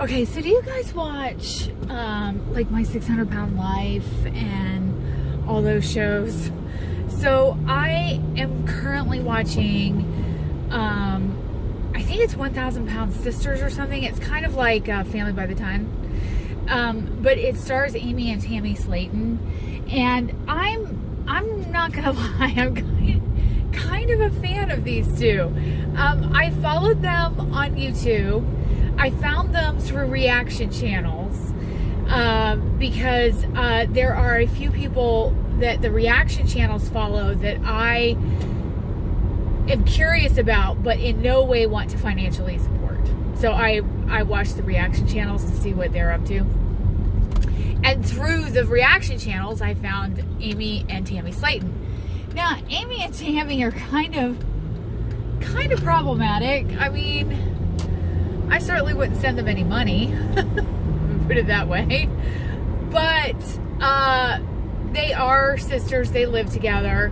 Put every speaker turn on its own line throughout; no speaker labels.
Okay, so do you guys watch like My 600 Pound Life and all those shows? So I am currently watching, I think it's 1,000 Pound Sisters or something. It's kind of like Family by the Ton, but it stars Amy and Tammy Slaton, and I'm not gonna lie, I'm kind of a fan of these two. I followed them on YouTube. I found them through reaction channels because there are a few people that the reaction channels follow that I am curious about, but in no way want to financially support. So I watch the reaction channels to see what they're up to. And through the reaction channels, I found Amy and Tammy Slaton. Now, Amy and Tammy are kind of problematic. I mean, I certainly wouldn't send them any money, put it that way. But they are sisters, they live together.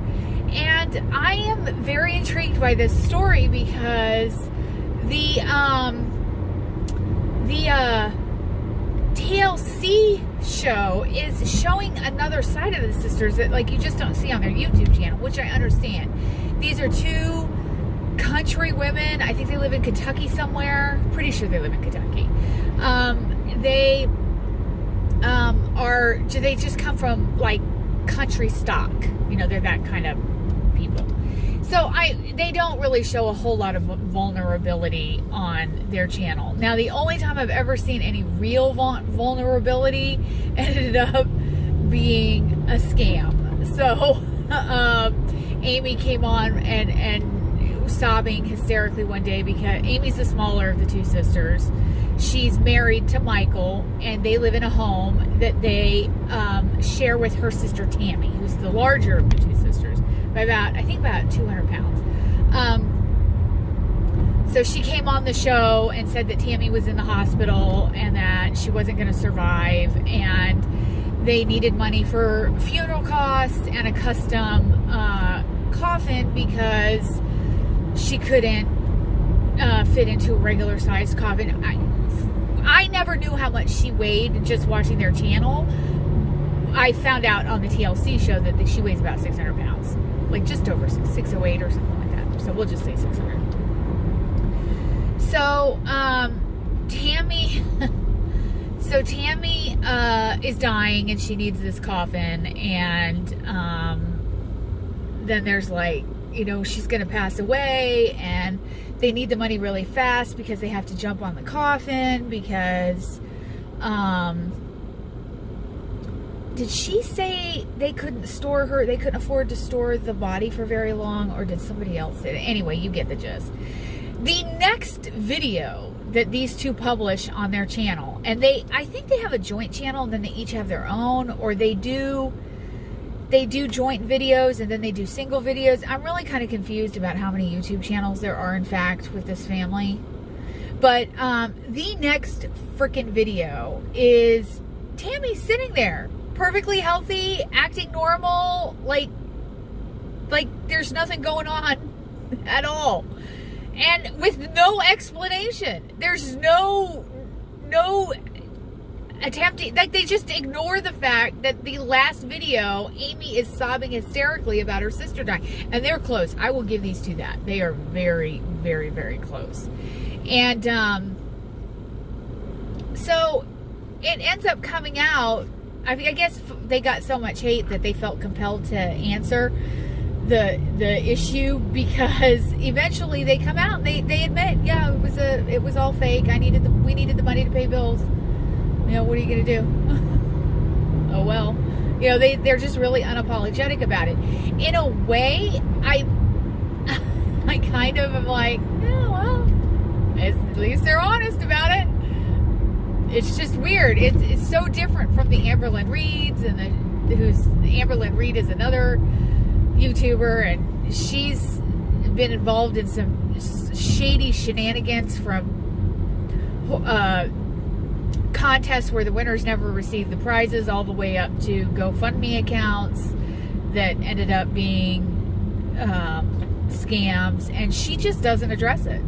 And I am very intrigued by this story because the TLC show is showing another side of the sisters that like you just don't see on their YouTube channel, which I understand. These are two country women. I think they live in Kentucky somewhere. Pretty sure they live in Kentucky. They just come from like country stock. You know, they're that kind of people. So they don't really show a whole lot of vulnerability on their channel. Now, the only time I've ever seen any real vulnerability ended up being a scam. So Amy came on and sobbing hysterically one day because Amy's the smaller of the two sisters. She's married to Michael, and they live in a home that they share with her sister Tammy, who's the larger of the two sisters, by about 200 pounds. So she came on the show and said that Tammy was in the hospital and that she wasn't going to survive, and they needed money for funeral costs and a custom coffin because she couldn't fit into a regular sized coffin. I never knew how much she weighed just watching their channel. I found out on the TLC show that she weighs about 600 pounds, like just over 608 or something like that. So we'll just say 600. So Tammy is dying and she needs this coffin, and then there's like, you know, she's gonna pass away and they need the money really fast because they have to jump on the coffin because did she say they couldn't afford to store the body for very long, or did somebody else say that? Anyway, you get the gist. The next video that these two publish on their channel, and I think they have a joint channel and then they each have their own, or they do joint videos and then they do single videos. I'm really kind of confused about how many YouTube channels there are, in fact, with this family. But the next freaking video is Tammy sitting there, perfectly healthy, acting normal, like there's nothing going on at all. And with no explanation. There's no attempting, like they just ignore the fact that the last video, Amy is sobbing hysterically about her sister dying. And they're close. I will give these two that. They are very, very, very close. And so it ends up coming out, I guess they got so much hate that they felt compelled to answer the issue, because eventually they come out and they admit, yeah, it was all fake. We needed the money to pay bills. You know, what are you gonna do? Oh well. You know, they're just really unapologetic about it. In a way, I kind of am like, yeah, well, at least they're honest about it. It's just weird. It's so different from the Amberlynn Reeds, and Amberlynn Reed is another YouTuber, and she's been involved in some shady shenanigans from contests where the winners never received the prizes, all the way up to GoFundMe accounts that ended up being scams, and she just doesn't address it.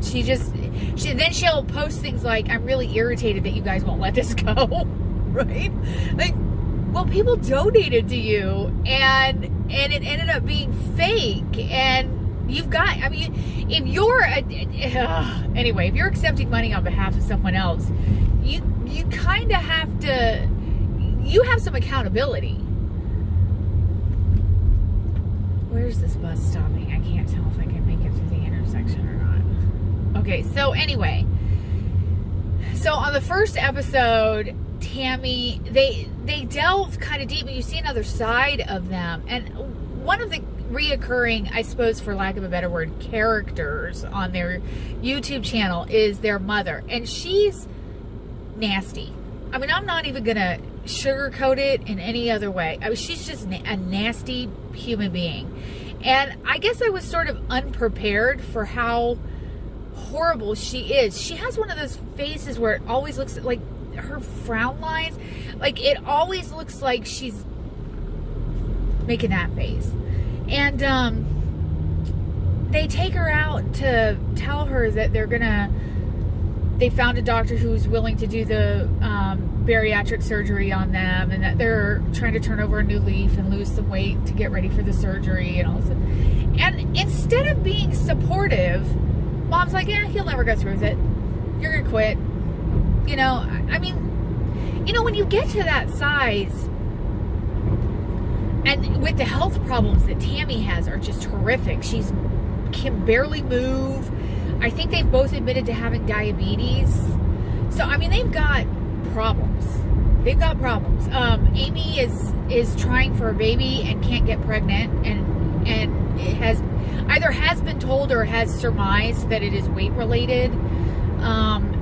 Then she'll post things like, I'm really irritated that you guys won't let this go. Right? Like, well, people donated to you, and it ended up being fake, and you've got, I mean, if you're anyway, if you're accepting money on behalf of someone else, you kind of have to, you have some accountability. Where's this bus stopping? I can't tell if I can make it through the intersection or not. Okay, so anyway, so on the first episode, Tammy, they delve kind of deep, and you see another side of them. And one of the reoccurring, I suppose, for lack of a better word, characters on their YouTube channel is their mother. And she's nasty. I mean, I'm not even going to sugarcoat it in any other way. I mean, she's just a nasty human being. And I guess I was sort of unprepared for how horrible she is. She has one of those faces where it always looks like her frown lines, like it always looks like she's making that face. And they take her out to tell her that they found a doctor who's willing to do the bariatric surgery on them, and that they're trying to turn over a new leaf and lose some weight to get ready for the surgery and all this. And instead of being supportive, Mom's like, yeah, he'll never go through with it. You're gonna quit. You know, I mean, you know, when you get to that size, and with the health problems that Tammy has are just horrific. She can barely move. I think they've both admitted to having diabetes. So, I mean, they've got problems. They've got problems. Amy is trying for a baby and can't get pregnant, and it has been told or has surmised that it is weight related.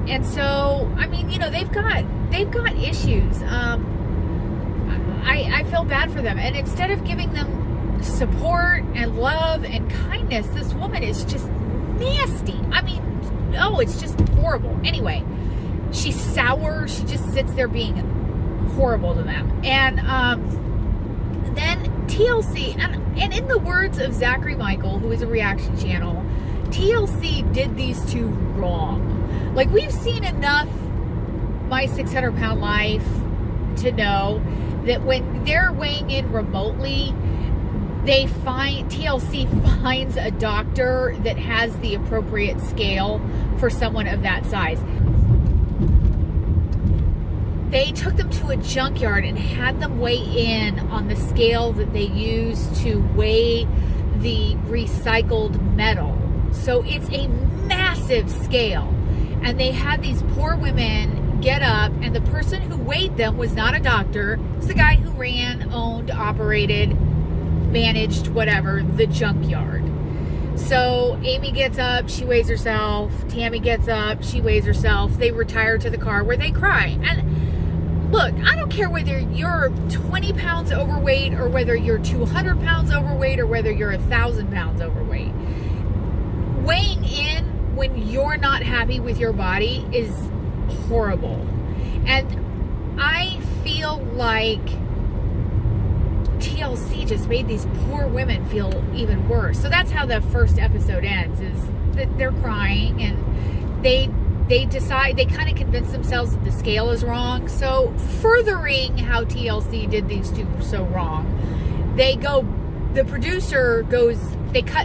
And so, I mean, you know, they've got issues. I feel bad for them. And instead of giving them support and love and kindness, this woman is just nasty. I mean, oh, it's just horrible. Anyway, she's sour. She just sits there being horrible to them. And then TLC, and in the words of Zachary Michael, who is a reaction channel, TLC did these two wrong. Like, we've seen enough My 600 Pound Life to know that when they're weighing in remotely, TLC finds a doctor that has the appropriate scale for someone of that size. They took them to a junkyard and had them weigh in on the scale that they use to weigh the recycled metal. So it's a massive scale. And they had these poor women get up, and the person who weighed them was not a doctor. It was the guy who ran, owned, operated, managed, whatever, the junkyard. So Amy gets up, she weighs herself. Tammy gets up, she weighs herself. They retire to the car where they cry. And look, I don't care whether you're 20 pounds overweight or whether you're 200 pounds overweight or whether you're 1,000 pounds overweight. Weighing in when you're not happy with your body is horrible. And I feel like TLC just made these poor women feel even worse. So that's how the first episode ends, is that they're crying, and they decide, they kind of convince themselves that the scale is wrong. So furthering how TLC did these two so wrong, they cut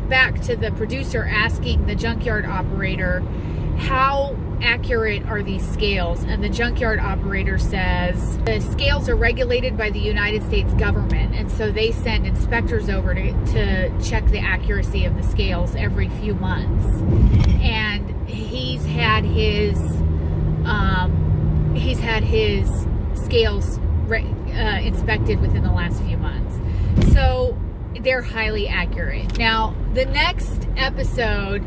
back to the producer asking the junkyard operator, how accurate are these scales? And the junkyard operator says the scales are regulated by the United States government, and so they send inspectors over to check the accuracy of the scales every few months. And he's had his scales inspected within the last few months. So they're highly accurate. Now, the next episode,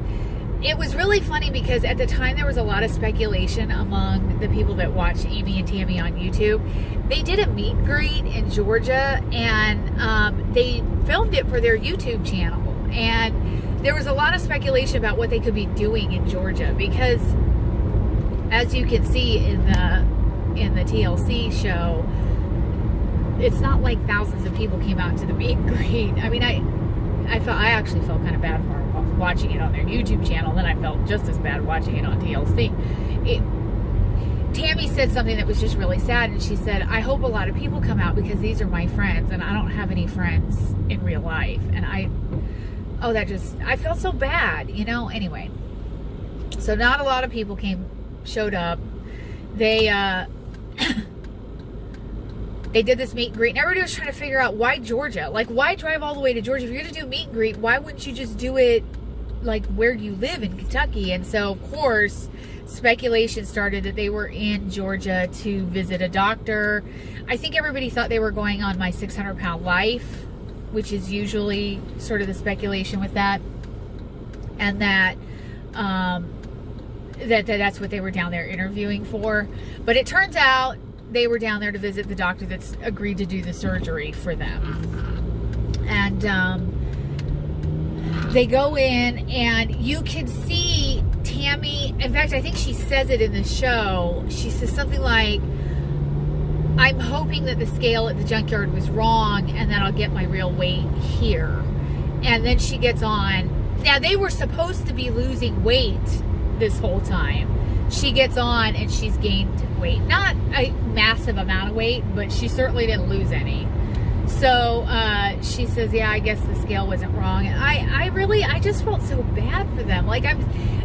it was really funny because at the time there was a lot of speculation among the people that watch Amy and Tammy on YouTube. They did a meet and greet in Georgia, and they filmed it for their YouTube channel. And there was a lot of speculation about what they could be doing in Georgia, because as you can see in the TLC show, it's not like thousands of people came out to the meet and greet. I mean, I actually felt kind of bad for them watching it on their YouTube channel, then I felt just as bad watching it on TLC. Tammy said something that was just really sad, and she said, I hope a lot of people come out because these are my friends, and I don't have any friends in real life. And I felt so bad, you know? Anyway, so not a lot of people showed up. They did this meet and greet, and everybody was trying to figure out why Georgia? Like, why drive all the way to Georgia? If you're going to do meet and greet, why wouldn't you just do it like where you live in Kentucky? And so, of course, speculation started that they were in Georgia to visit a doctor. I think everybody thought they were going on My 600-Pound Life, which is usually sort of the speculation with that, and that that's what they were down there interviewing for. But it turns out they were down there to visit the doctor that's agreed to do the surgery for them. And they go in, and you can see Tammy. In fact, I think she says it in the show. She says something like, I'm hoping that the scale at the junkyard was wrong and that I'll get my real weight here. And then she gets on. Now, they were supposed to be losing weight this whole time. She gets on and she's gained weight. Not a massive amount of weight, but she certainly didn't lose any. So she says, yeah, I guess the scale wasn't wrong. And I just felt so bad for them. Like,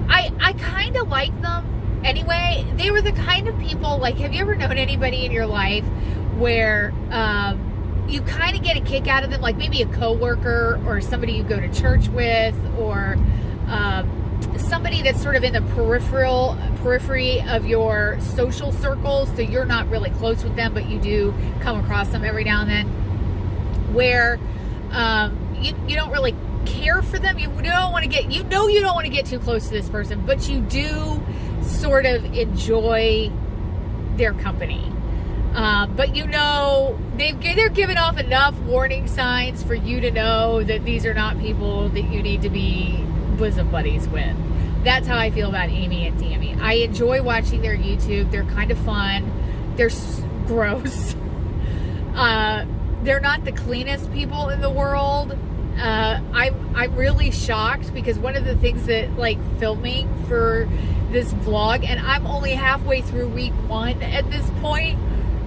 I kind of like them anyway. They were the kind of people, like, have you ever known anybody in your life where you kind of get a kick out of them? Like maybe a coworker or somebody you go to church with, or somebody that's sort of in the periphery of your social circle, so you're not really close with them, but you do come across them every now and then, where you don't really care for them. You don't want to get, you don't want to get too close to this person, but you do sort of enjoy their company. But they're giving off enough warning signs for you to know that these are not people that you need to be bosom buddies with. That's how I feel about Amy and Tammy. I enjoy watching their YouTube. They're kind of fun. They're gross. They're not the cleanest people in the world. I'm really shocked because one of the things that, like, filming for this vlog, and I'm only halfway through week 1 at this point,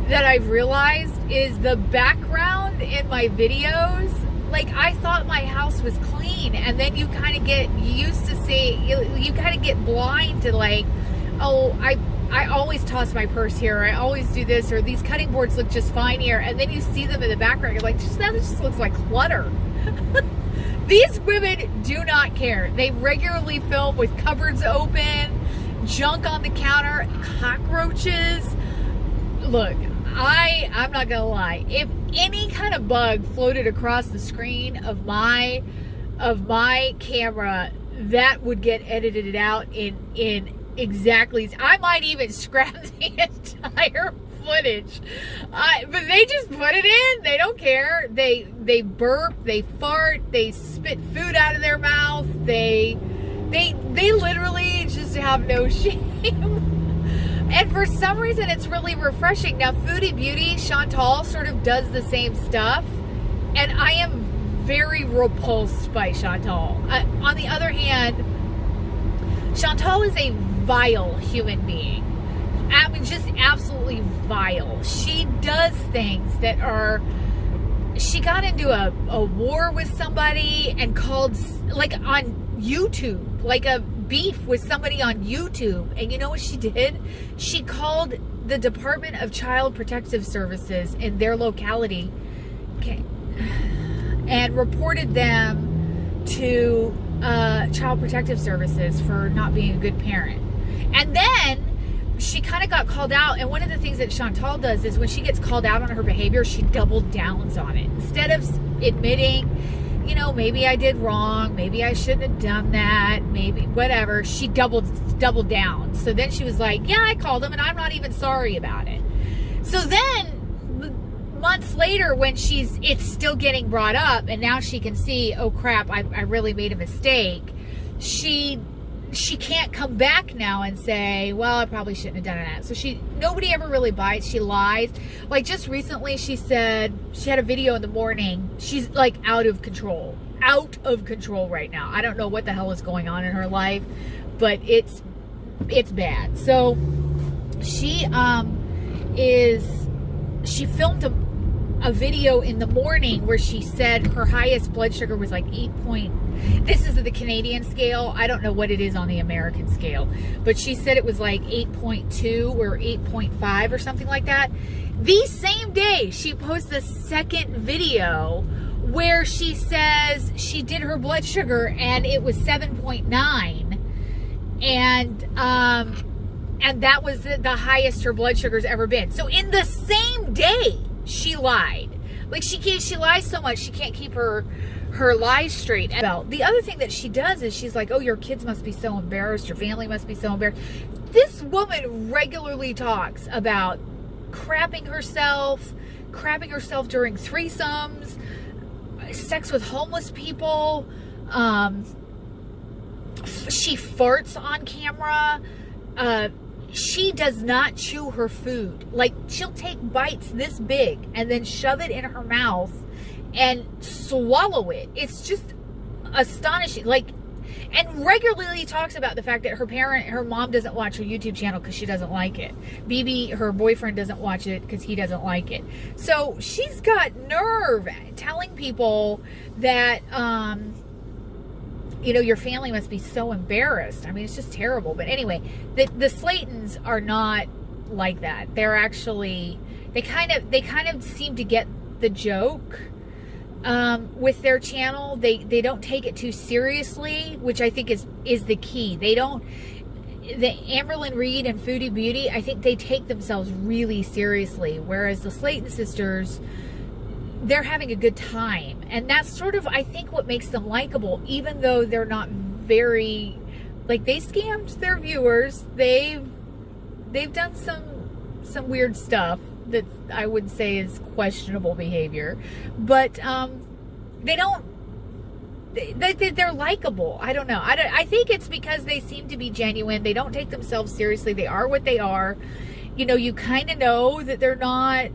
that I've realized is the background in my videos. Like, I thought my house was clean, and then you kind of get used to you kind of get blind to, like, oh, I always toss my purse here, or I always do this, or these cutting boards look just fine here, and then you see them in the background, you're like, that just looks like clutter. These women do not care. They regularly film with cupboards open, junk on the counter, cockroaches. Look, I'm not gonna lie. If any kind of bug floated across the screen of my camera, that would get edited out in exactly. I might even scrap the entire footage. But they just put it in. They don't care. They burp, they fart, they spit food out of their mouth. They literally just have no shame. And for some reason, it's really refreshing. Now, Foodie Beauty, Chantal, sort of does the same stuff. And I am very repulsed by Chantal. On the other hand, Chantal is a vile human being. I mean, just absolutely vile. She does things that are... She got into a war with somebody and called, like, on YouTube, like a beef with somebody on YouTube. And you know what she did? She called the Department of Child Protective Services in their locality and reported them to Child Protective Services for not being a good parent. And then she kind of got called out, and one of the things that Chantal does is when she gets called out on her behavior, she double downs on it. Instead of admitting, you know, maybe I did wrong, maybe I shouldn't have done that, maybe whatever, she doubled down. So then she was like, yeah, I called him and I'm not even sorry about it. So then months later, when it's still getting brought up and now she can see, oh crap, I really made a mistake, she can't come back now and say, well, I probably shouldn't have done that. So nobody ever really bites. She lies. Like, just recently she said, she had a video in the morning. She's like out of control. out of control right now. I don't know what the hell is going on in her life, but it's bad. So she filmed a video in the morning where she said her highest blood sugar was like this is the Canadian scale. I don't know what it is on the American scale, but she said it was like 8.2 or 8.5 or something like that. The same day, she posts a second video where she says she did her blood sugar and it was 7.9, and that was the highest her blood sugar's ever been. So in the same day, she lied. Like, she lies so much she can't keep her lies straight. The other thing that she does is she's like, oh, your kids must be so embarrassed, your family must be so embarrassed. This woman regularly talks about crapping herself during threesomes, sex with homeless people. She farts on camera. She does not chew her food. Like, she'll take bites this big and then shove it in her mouth and swallow it. It's just astonishing. Like, and regularly talks about the fact that her mom doesn't watch her YouTube channel because she doesn't like it. BB, her boyfriend, doesn't watch it because he doesn't like it. So she's got nerve telling people that, your family must be so embarrassed. I mean, it's just terrible. But anyway, the Slaytons are not like that. They're actually, they kind of seem to get the joke with their channel. They don't take it too seriously, which I think is the key. The Amberlynn Reid and Foodie Beauty, I think they take themselves really seriously, whereas the Slayton sisters, they're having a good time. And that's sort of, I think, what makes them likable, even though they're not very, like, they scammed their viewers. They've done some weird stuff that I would say is questionable behavior, but they're likable. I don't know. I think it's because they seem to be genuine. They don't take themselves seriously. They are what they are. You kind of know that they're not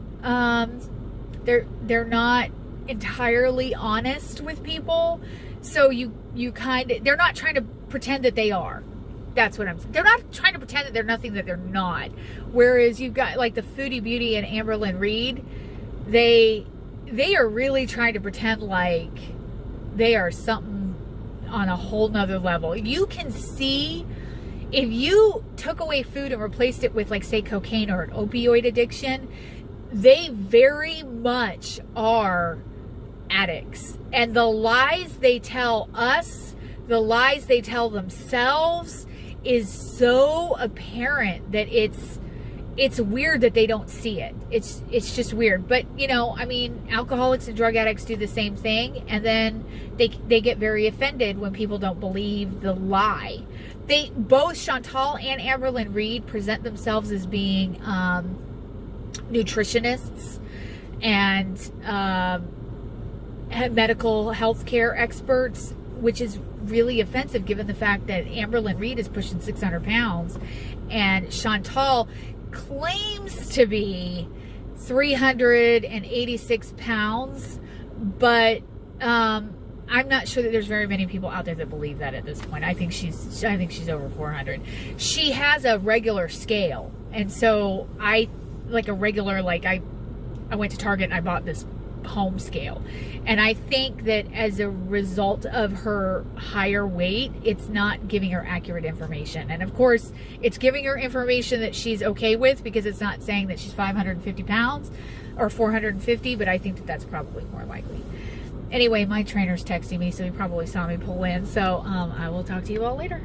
they're not entirely honest with people. So they're not trying to pretend that they are. That's what I'm saying. They're not trying to pretend that they're nothing that they're not. Whereas you've got like the Foodie Beauty and Amberlynn Reid, they are really trying to pretend like they are something on a whole nother level. You can see, if you took away food and replaced it with, like, say, cocaine or an opioid addiction, they very much are addicts. And the lies they tell us, the lies they tell themselves, is so apparent that it's weird that they don't see it. It's just weird. But, I mean, alcoholics and drug addicts do the same thing, and then they get very offended when people don't believe the lie. Both Chantal and Amberlynn Reid present themselves as being nutritionists and medical healthcare experts, which is really offensive given the fact that Amberlynn Reid is pushing 600 pounds and Chantal claims to be 386 pounds, but I'm not sure that there's very many people out there that believe that at this point. I think she's over 400. She has a regular scale, and so I went to Target and I bought this home scale, and I think that as a result of her higher weight, it's not giving her accurate information. And of course, it's giving her information that she's okay with, because it's not saying that she's 550 pounds or 450, but I think that that's probably more likely. Anyway, my trainer's texting me, so he probably saw me pull in, so I will talk to you all later.